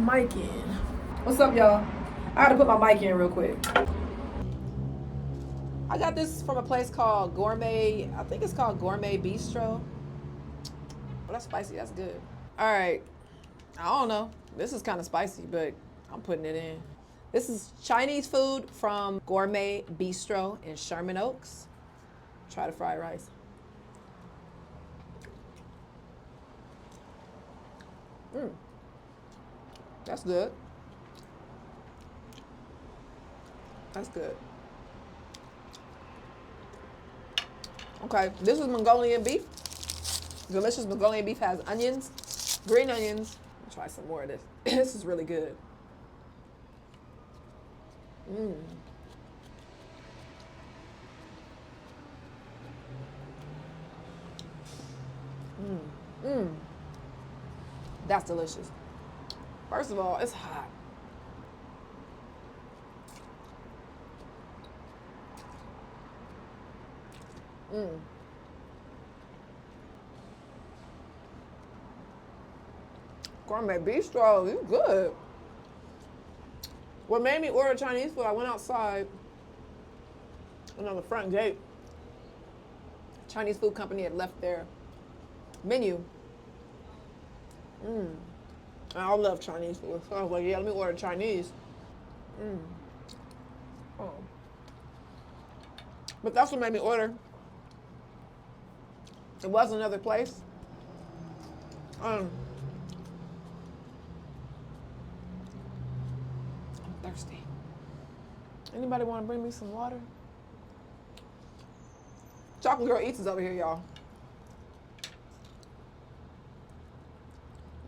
mic in. What's up, y'all? I had to put my mic in real quick. I got this from a place called Gourmet. I think it's called Gourmet Bistro. Oh, that's spicy. That's good. All right. I don't know. This is kind of spicy, but I'm putting it in. This is Chinese food from Gourmet Bistro in Sherman Oaks. Try the fried rice. That's good. That's good. Okay, this is Mongolian beef. Delicious Mongolian beef has onions, green onions. Let me try some more of this. This is really good. That's delicious. First of all, it's hot. Gourmet Bistro, you good. What made me order Chinese food, I went outside and on the front gate, Chinese food company had left their menu. And I love Chinese food. So I was like, yeah, let me order Chinese. Oh. But that's what made me order. It was another place. I'm thirsty. Anybody want to bring me some water? Chocolate Girl Eats is over here, y'all.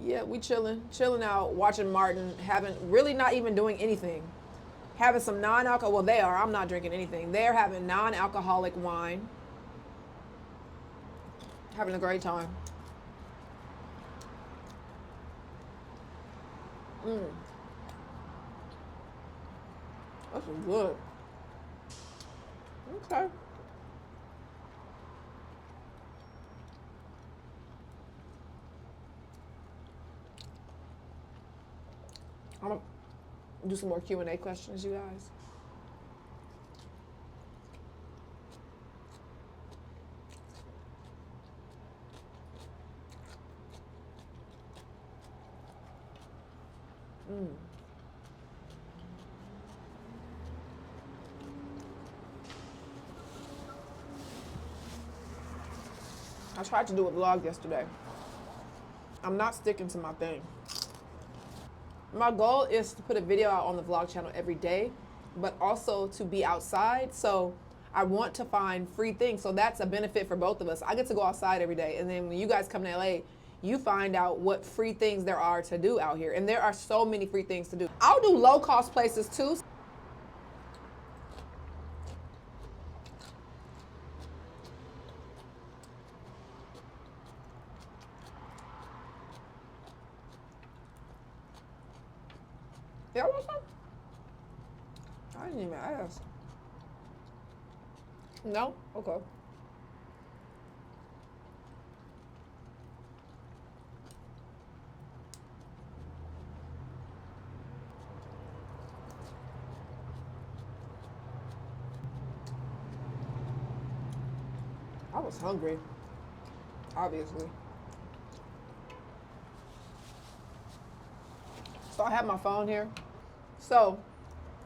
Yeah, we chilling out, watching Martin, really not even doing anything. Having some non-alcohol, well, they are, I'm not drinking anything. They're having non-alcoholic wine. Having a great time. That's good. Okay. I'm gonna do some more Q&A questions, you guys. I tried to do a vlog yesterday. I'm not sticking to my thing. My goal is to put a video out on the vlog channel every day, but also to be outside. So I want to find free things. So that's a benefit for both of us. I get to go outside every day. And then when you guys come to LA, you find out what free things there are to do out here. And there are so many free things to do. I'll do low cost places too. Y'all want some? I didn't even ask. No? Okay. I was hungry, obviously. So I have my phone here, so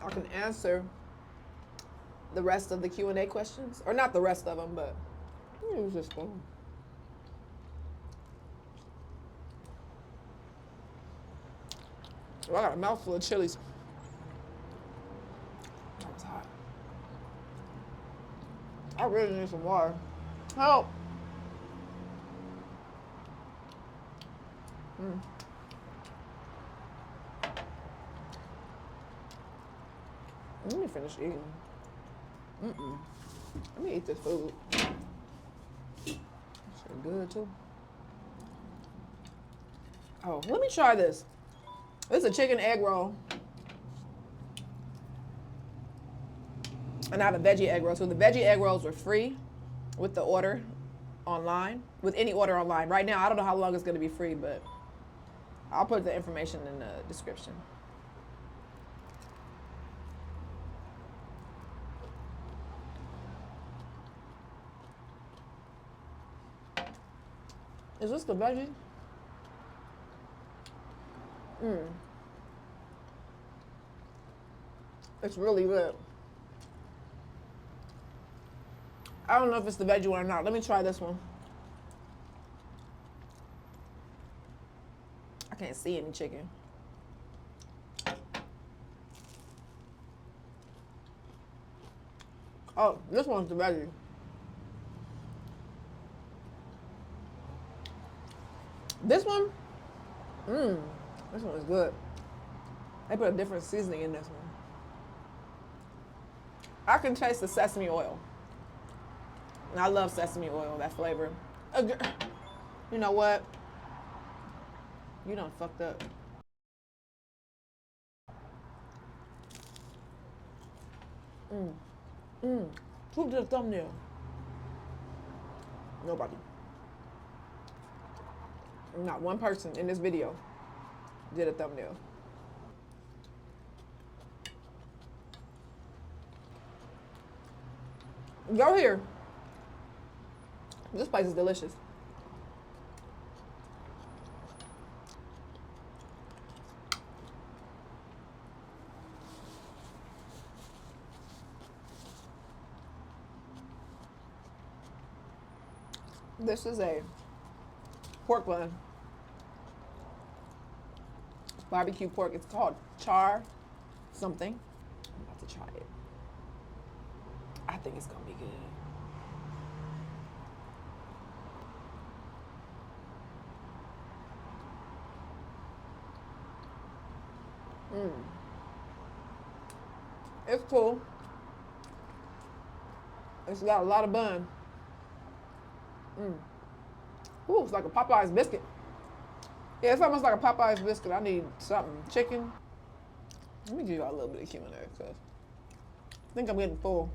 I can answer the rest of the Q&A questions. Or not the rest of them, but use this phone. Oh, I got a mouthful of chilies. That was hot. I really need some water. Help! Let me finish eating. Let me eat this food. It's good too. Oh, let me try this. This is a chicken egg roll. And I have a veggie egg roll. So the veggie egg rolls were free with the order online, with any order online. Right now, I don't know how long it's gonna be free, but I'll put the information in the description. Is this the veggie? It's really good. I don't know if it's the veggie one or not. Let me try this one. I can't see any chicken. Oh, this one's the veggie. This one, this one is good. They put a different seasoning in this one. I can taste the sesame oil. And I love sesame oil, that flavor. You know what? You done fucked up. Who did a thumbnail? Nobody. Not one person in this video did a thumbnail. Go here. This place is delicious. This is a pork bun. It's barbecue pork. It's called char something. I'm about to try it. I think it's gonna be good. It's cool. It's got a lot of bun. Ooh, it's like a Popeye's biscuit. Yeah, it's almost like a Popeye's biscuit. I need something. Chicken. Let me give y'all a little bit of Q in there, because I think I'm getting full.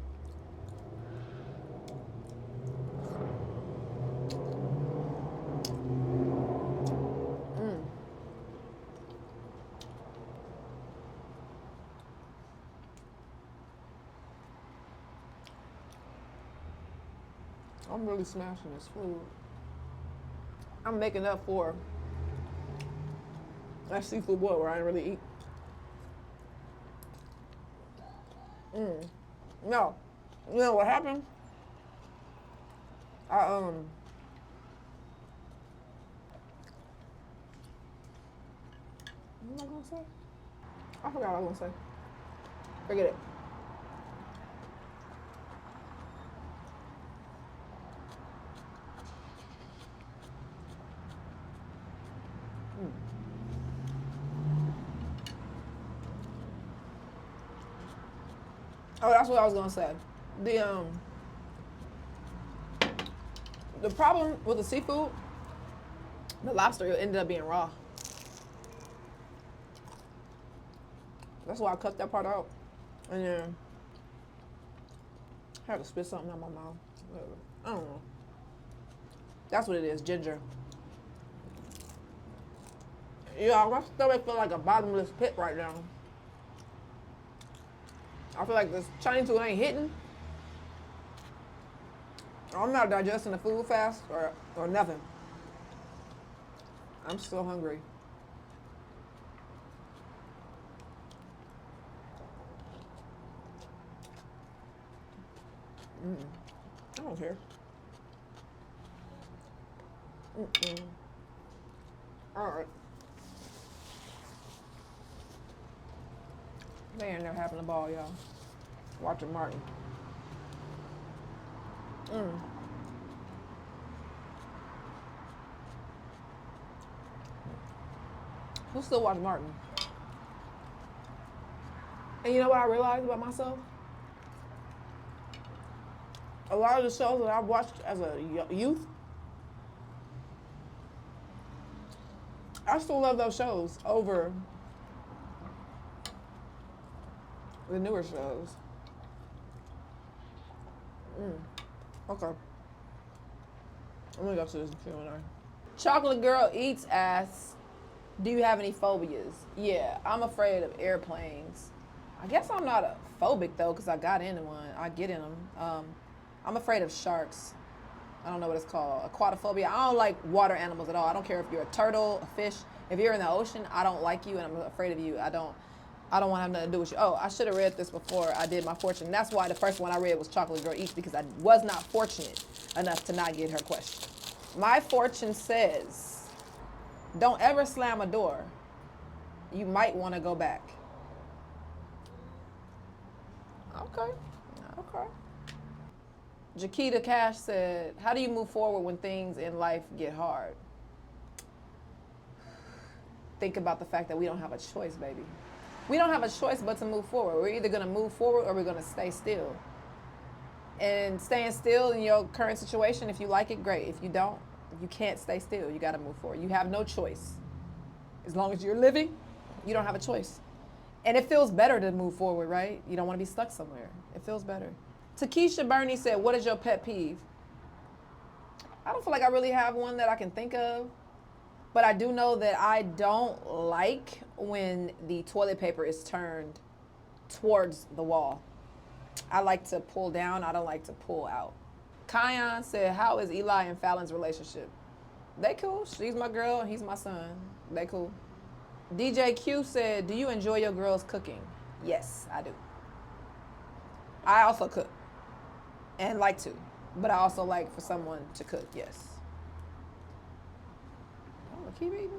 I'm really smashing this food. I'm making up for that seafood boil where I didn't really eat. No. You know what happened? What am I gonna say? I forgot what I was gonna say. Forget it. Oh, that's what I was gonna say. The problem with the seafood, the lobster ended up being raw. That's why I cut that part out. And then I had to spit something out my mouth. I don't know. That's what it is, ginger. Yeah, my stomach feels like a bottomless pit right now. I feel like this Chinese food ain't hitting. I'm not digesting the food fast or nothing. I'm still hungry. I don't care. All right. They ain't never having a ball, y'all. Watching Martin. Who still watch Martin? And you know what I realized about myself? A lot of the shows that I've watched as a youth, I still love those shows over the newer shows. Okay. I'm gonna go to this Q&A. Chocolate girl eats ass Do you have any phobias? Yeah, I'm afraid of airplanes. I guess I'm not a phobic though, because I got into one. I get in them. I'm afraid of sharks. I don't know what it's called. Aquatophobia. I don't like water animals at all. I don't care if you're a turtle, a fish. If you're in the ocean, I don't like you and I'm afraid of you. I don't want to have nothing to do with you. Oh, I should have read this before I did my fortune. That's why the first one I read was Chocolate Girl Eats, because I was not fortunate enough to not get her question. My fortune says, don't ever slam a door. You might want to go back. Okay. Okay. Jaquita Cash said, how do you move forward when things in life get hard? Think about the fact that we don't have a choice, baby. We don't have a choice but to move forward. We're either going to move forward or we're going to stay still. And staying still in your current situation, if you like it, great. If you don't, you can't stay still. You got to move forward. You have no choice. As long as you're living, you don't have a choice. And it feels better to move forward, right? You don't want to be stuck somewhere. It feels better. Takesha Burney said, what is your pet peeve? I don't feel like I really have one that I can think of. But I do know that I don't like when the toilet paper is turned towards the wall. I like to pull down. I don't like to pull out. Kion said, how is Eli and Fallon's relationship? They cool. She's my girl and he's my son. They cool. DJ Q said, do you enjoy your girls cooking? Yes, I do. I also cook and like to, but I also like for someone to cook, yes. Oh, keep eating.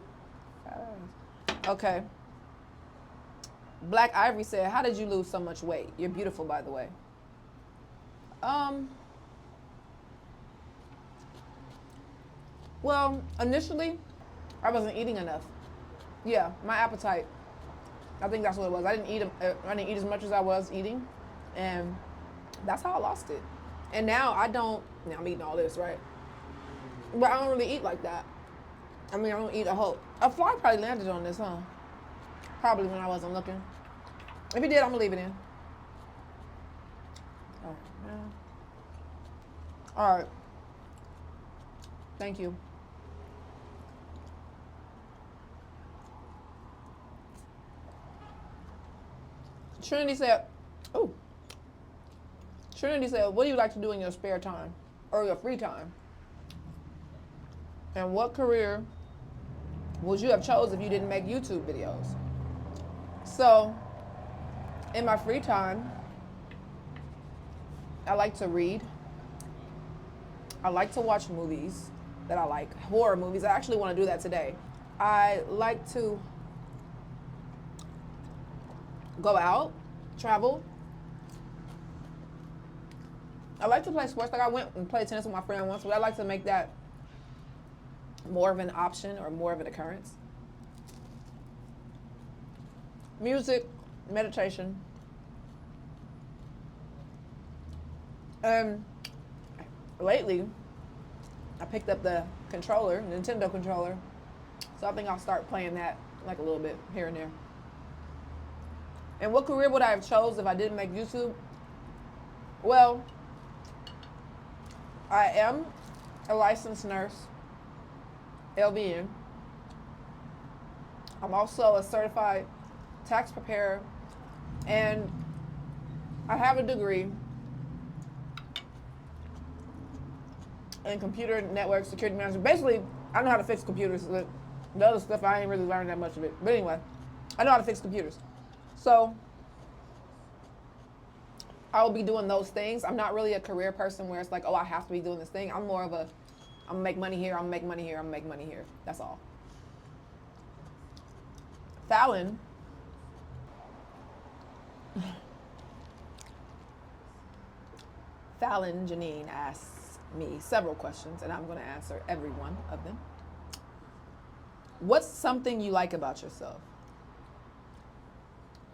Okay. Black Ivory said, how did you lose so much weight? You're beautiful, by the way. Well, initially, I wasn't eating enough. Yeah, my appetite. I think that's what it was. I didn't eat as much as I was eating, and that's how I lost it. And now I don't. Now I'm eating all this, right? But I don't really eat like that. I mean, I don't eat a fly probably landed on this, huh? Probably when I wasn't looking. If it did, I'm gonna leave it in. Oh, man. All right. Thank you. Trinity said, what do you like to do in your spare time or your free time? And what career would you have chose if you didn't make YouTube videos? So, in my free time, I like to read. I like to watch movies that I like, horror movies. I actually want to do that today. I like to go out, travel. I like to play sports. Like I went and played tennis with my friend once, but I like to make that more of an option or more of an occurrence. Music, meditation. Lately, I picked up the controller, Nintendo controller. So I think I'll start playing that like a little bit here and there. And what career would I have chose if I didn't make YouTube? Well, I am a licensed nurse, LVN. I'm also a certified tax preparer, and I have a degree in computer network security management. Basically, I know how to fix computers. The other stuff, I ain't really learned that much of it. But anyway, I know how to fix computers. So I will be doing those things. I'm not really a career person where it's like, oh, I have to be doing this thing. I'm more of a, I'm gonna make money here, I'm gonna make money here, I'm gonna make money here. That's all. Fallon Janine asks me several questions, and I'm going to answer every one of them. What's something you like about yourself?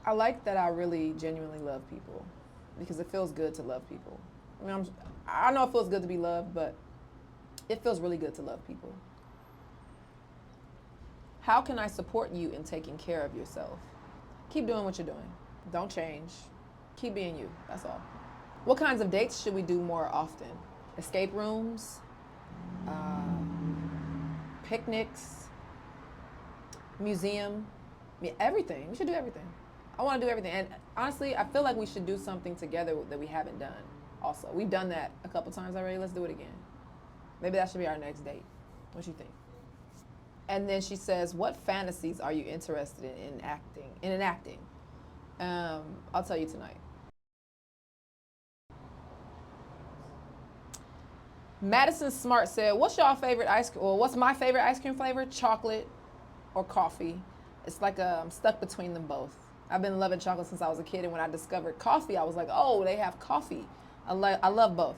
I like that I really genuinely love people because it feels good to love people. I mean, I know it feels good to be loved, but it feels really good to love people. How can I support you in taking care of yourself? Keep doing what you're doing. Don't change. Keep being you. That's all. What kinds of dates should we do more often? Escape rooms, picnics, museum, everything. We should do everything. I want to do everything. And honestly, I feel like we should do something together that we haven't done also. We've done that a couple times already. Let's do it again. Maybe that should be our next date. What you think? And then she says, what fantasies are you interested in enacting? I'll tell you tonight. Madison Smart said, what's y'all favorite ice cream? Well, what's my favorite ice cream flavor? Chocolate or coffee. It's like I'm stuck between them both. I've been loving chocolate since I was a kid, and when I discovered coffee, I was like, oh, they have coffee. I love both.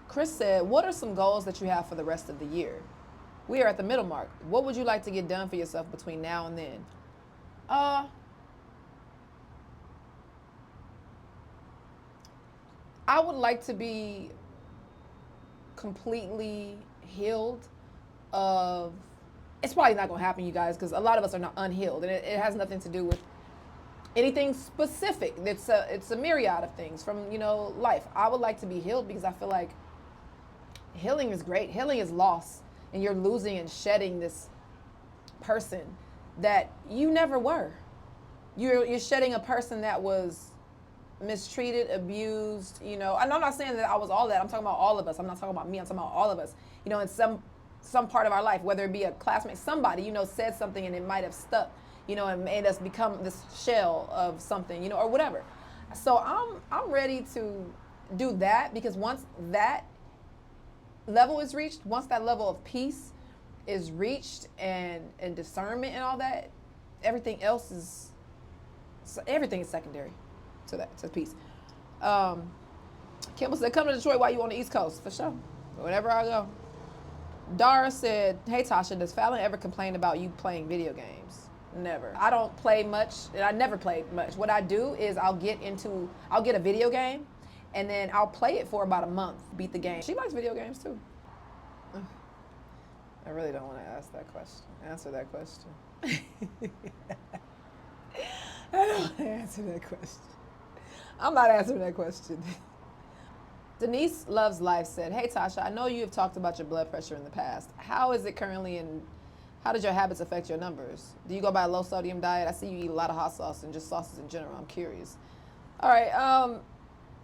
Chris said, what are some goals that you have for the rest of the year? We are at the middle mark. What would you like to get done for yourself between now and then? I would like to be completely healed of, it's probably not going to happen, you guys, because a lot of us are not unhealed, and it has nothing to do with anything specific. It's a myriad of things from, life. I would like to be healed because I feel like healing is great. Healing is loss, and you're losing and shedding this person that you never were. You're shedding a person that was mistreated, abused, and I'm not saying that I was all that. I'm talking about all of us. I'm not talking about me. I'm talking about all of us. In some part of our life, whether it be a classmate, somebody, said something and it might have stuck, and made us become this shell of something, or whatever. So I'm ready to do that, because once that level is reached, once that level of peace is reached and discernment and all that, everything is secondary to peace. Kimball said, come to Detroit while you on the East Coast. For sure. Whenever I go. Dara said, hey Tasha, does Fallon ever complain about you playing video games? Never. I don't play much, and I never played much. What I do is I'll get a video game, and then I'll play it for about a month, beat the game. She likes video games too. I really don't want to answer that question. I don't want to answer that question. I'm not answering that question. Denise Loves Life said, hey Tasha, I know you have talked about your blood pressure in the past. How is it currently, and how did your habits affect your numbers? Do you go by a low sodium diet? I see you eat a lot of hot sauce and just sauces in general. I'm curious. All right.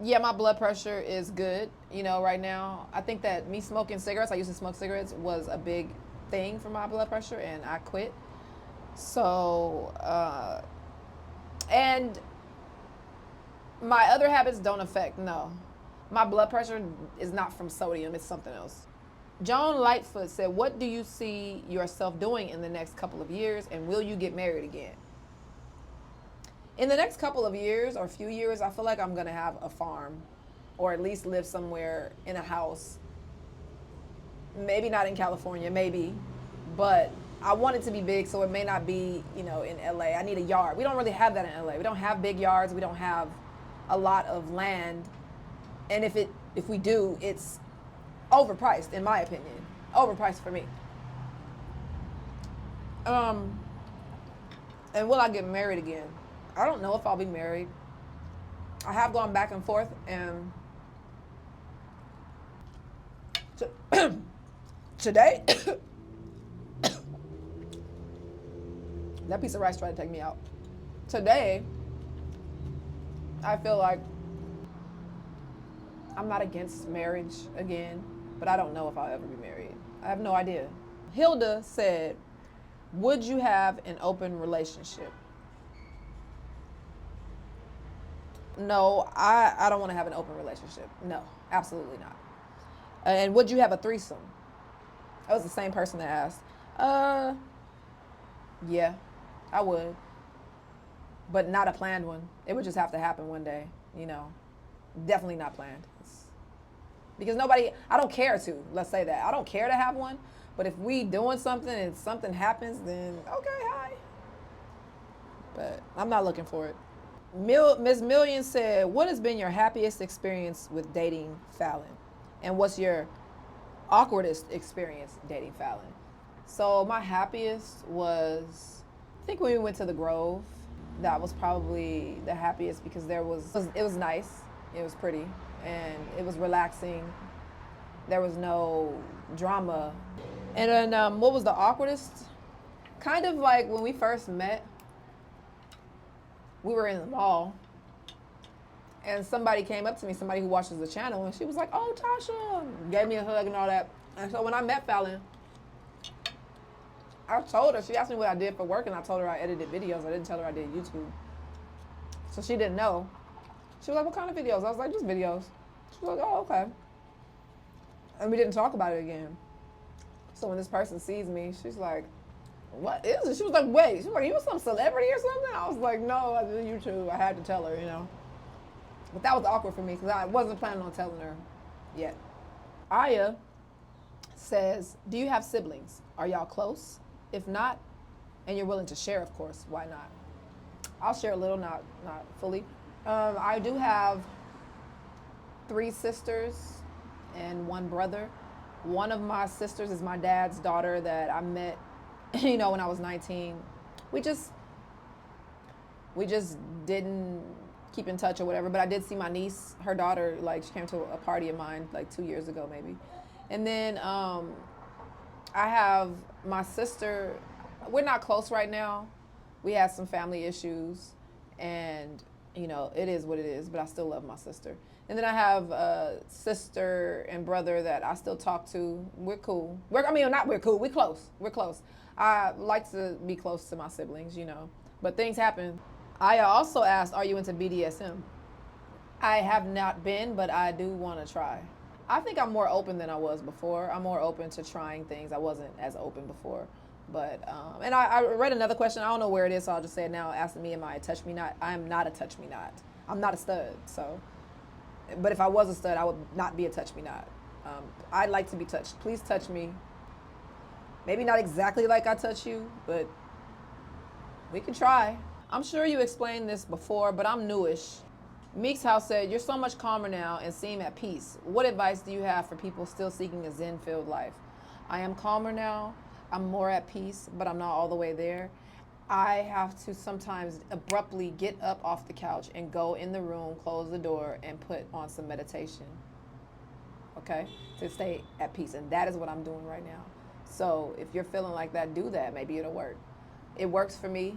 Yeah, my blood pressure is good, right now. I think that me smoking cigarettes, I used to smoke cigarettes, was a big thing for my blood pressure, and I quit. So, and my other habits don't affect, no. My blood pressure is not from sodium, it's something else. Joan Lightfoot said, what do you see yourself doing in the next couple of years, and will you get married again? In the next couple of years or few years, I feel like I'm going to have a farm, or at least live somewhere in a house. Maybe not in California, maybe, but I want it to be big, so it may not be, in LA. I need a yard. We don't really have that in LA. We don't have big yards. We don't have a lot of land. And if we do, it's overpriced, in my opinion. Overpriced for me. And will I get married again? I don't know if I'll be married. I have gone back and forth, and today, that piece of rice tried to take me out. Today, I feel like I'm not against marriage again, but I don't know if I'll ever be married. I have no idea. Hilda said, would you have an open relationship? No, I don't want to have an open relationship. No, absolutely not. And would you have a threesome? That was the same person that asked. Yeah, I would. But not a planned one. It would just have to happen one day, Definitely not planned. Because I don't care to, let's say that. I don't care to have one, but if we doing something and something happens, then okay, hi. But I'm not looking for it. Miss Million said, what has been your happiest experience with dating Fallon? And what's your awkwardest experience dating Fallon? So my happiest was, I think when we went to the Grove. That was probably the happiest, because it was nice, it was pretty, and it was relaxing. There was no drama. And then what was the awkwardest? kind of like when we first met, we were in the mall, and somebody came up to me, somebody who watches the channel, and she was like, "Oh, Tasha," gave me a hug and all that. And so when I met Fallon, I told her, she asked me what I did for work, and I told her I edited videos. I didn't tell her I did YouTube. So she didn't know. She was like, "What kind of videos?" I was like, "Just videos." She was like, "Oh, okay." And we didn't talk about it again. So when this person sees me, she's like, "What is it?" She was like, "Wait." She was like, "You some celebrity or something?" I was like, "No, I did YouTube." I had to tell her, you know. But that was awkward for me because I wasn't planning on telling her yet. Aya says, "Do you have siblings? Are y'all close? If not, and you're willing to share, of course, why not?" I'll share a little, not fully. I do have 3 sisters and 1 brother. One of my sisters is my dad's daughter that I met, you know, when I was 19. We just didn't keep in touch or whatever, but I did see my niece, her daughter, like she came to a party of mine like 2 years ago maybe. And then I have my sister, we're not close right now. We had some family issues and, you know, it is what it is, but I still love my sister. And then I have a sister and brother that I still talk to. We're cool. We're cool. We're close. We're close. I like to be close to my siblings, you know, but things happen. I also asked, "Are you into BDSM?" I have not been, but I do want to try. I think I'm more open than I was before. I'm more open to trying things. I wasn't as open before. But, and I read another question. I don't know where it is, so I'll just say it now. Asking me, am I a touch me not? I am not a touch me not. I'm not a stud, so. But if I was a stud, I would not be a touch me not. I'd like to be touched. Please touch me. Maybe not exactly like I touch you, but we can try. I'm sure you explained this before, but I'm newish. Meek's House said, "You're so much calmer now and seem at peace. What advice do you have for people still seeking a Zen-filled life?" I am calmer now. I'm more at peace, but I'm not all the way there. I have to sometimes abruptly get up off the couch and go in the room, close the door, and put on some meditation, okay, to stay at peace. And that is what I'm doing right now. So if you're feeling like that, do that. Maybe it'll work. It works for me.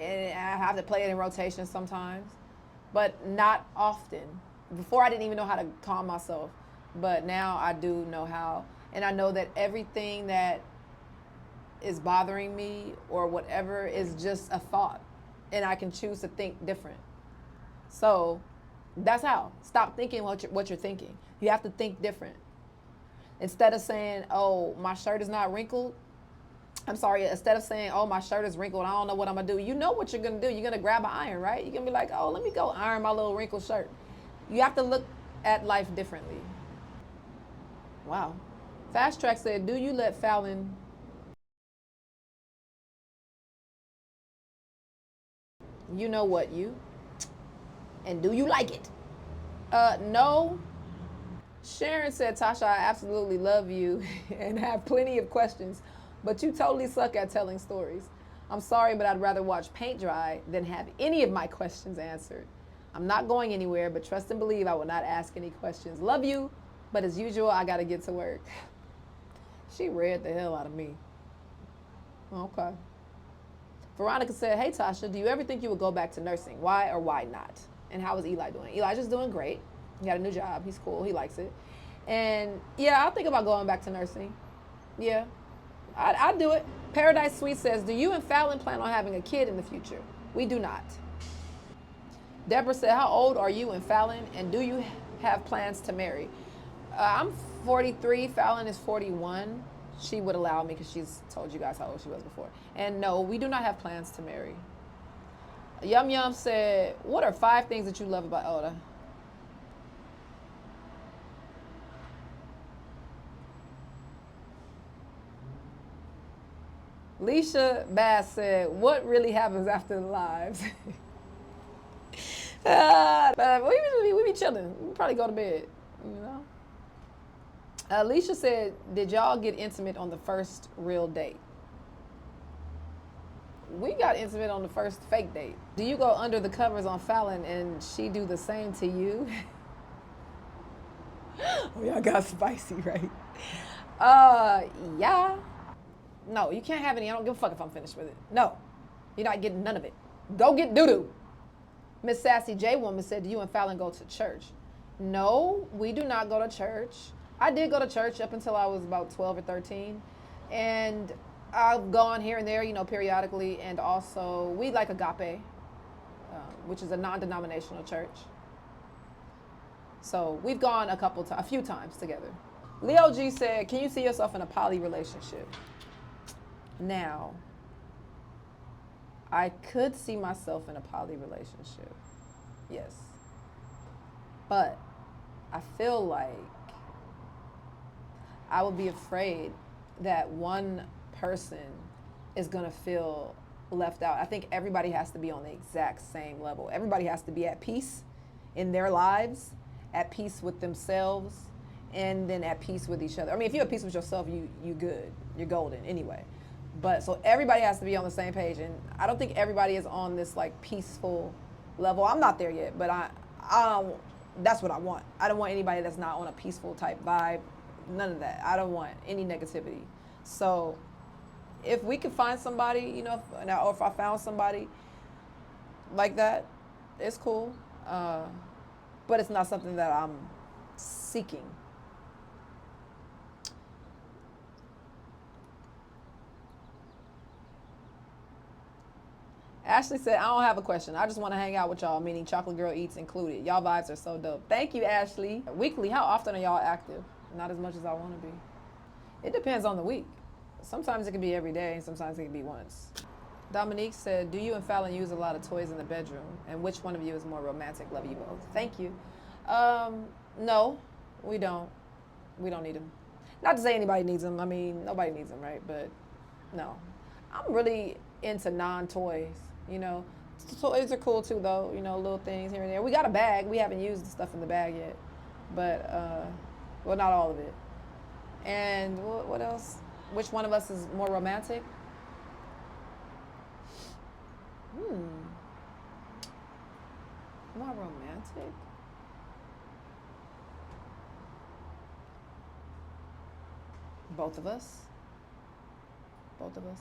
And I have to play it in rotation sometimes, but not often. Before I didn't even know how to calm myself, but now I do know how. And I know that everything that is bothering me or whatever is just a thought, and I can choose to think different. So that's how. Stop thinking what you're thinking. You have to think different. Instead of saying, "Oh, my shirt is not wrinkled," instead of saying, "Oh, my shirt is wrinkled, I don't know what I'm gonna do," you know what you're gonna do. You're gonna grab an iron, right? You're gonna be like, "Oh, let me go iron my little wrinkled shirt." You have to look at life differently. Wow. Fast Track said, "Do you let Fallon you know what you? And do you like it?" No. Sharon said, "Tasha, I absolutely love you and have plenty of questions, but you totally suck at telling stories. I'm sorry, but I'd rather watch paint dry than have any of my questions answered. I'm not going anywhere, but trust and believe I will not ask any questions. Love you, but as usual, I got to get to work." She read the hell out of me. Okay. Veronica said, "Hey, Tasha, do you ever think you would go back to nursing? Why or why not? And how is Eli doing?" Elijah's doing great. He got a new job. He's cool. He likes it. And yeah, I'll think about going back to nursing. Yeah, I'd do it. Paradise Sweet says, "Do you and Fallon plan on having a kid in the future?" We do not. Deborah said, "How old are you and Fallon? And do you have plans to marry?" I'm 43. Fallon is 41. She would allow me because she's told you guys how old she was before. And no, we do not have plans to marry. Yum Yum said, "What are 5 things that you love about Oda?" Leisha Bass said, "What really happens after the lives?" But we be chilling. We probably go to bed, you know. Alicia said, "Did y'all get intimate on the first real date?" We got intimate on the first fake date. Do you go under the covers on Fallon and she do the same to you? Oh, y'all got spicy, right? Yeah. No, you can't have any. I don't give a fuck if I'm finished with it. No, you're not getting none of it. Go get doo-doo. Miss Sassy J Woman said, do you and Fallon go to church? No, we do not go to church. I did go to church up until I was about 12 or 13. And I've gone here and there, you know, periodically. And also, we like Agape, which is a non-denominational church. So we've gone a few times together. Leo G said, can you see yourself in a poly relationship? Now, I could see myself in a poly relationship. Yes. But I feel like I would be afraid that one person is going to feel left out. I think everybody has to be on the exact same level. Everybody has to be at peace in their lives, at peace with themselves, and then at peace with each other. I mean, if you're at peace with yourself, you good. You're golden anyway. But so everybody has to be on the same page, and I don't think everybody is on this like peaceful level. I'm not there yet, but I that's what I want. I don't want anybody that's not on a peaceful type vibe. None of that. I don't want any negativity. So if we could find somebody, you know, or if I found somebody like that, it's cool. But it's not something that I'm seeking. Ashley said, I don't have a question. I just want to hang out with y'all, meaning Chocolate Girl Eats included. Y'all vibes are so dope. Thank you, Ashley. Weekly, how often are y'all active? Not as much as I want to be. It depends on the week. Sometimes it can be every day, and sometimes it can be once. Dominique said, do you and Fallon use a lot of toys in the bedroom? And which one of you is more romantic? Love you both. Thank you. No, we don't. We don't need them. Not to say anybody needs them. I mean, nobody needs them, right? But no. I'm really into non-toys, you know. Toys are cool too, though, you know, little things here and there. We got a bag. We haven't used the stuff in the bag yet. But, well, not all of it. And what else? Which one of us is more romantic? More romantic? Both of us. Both of us.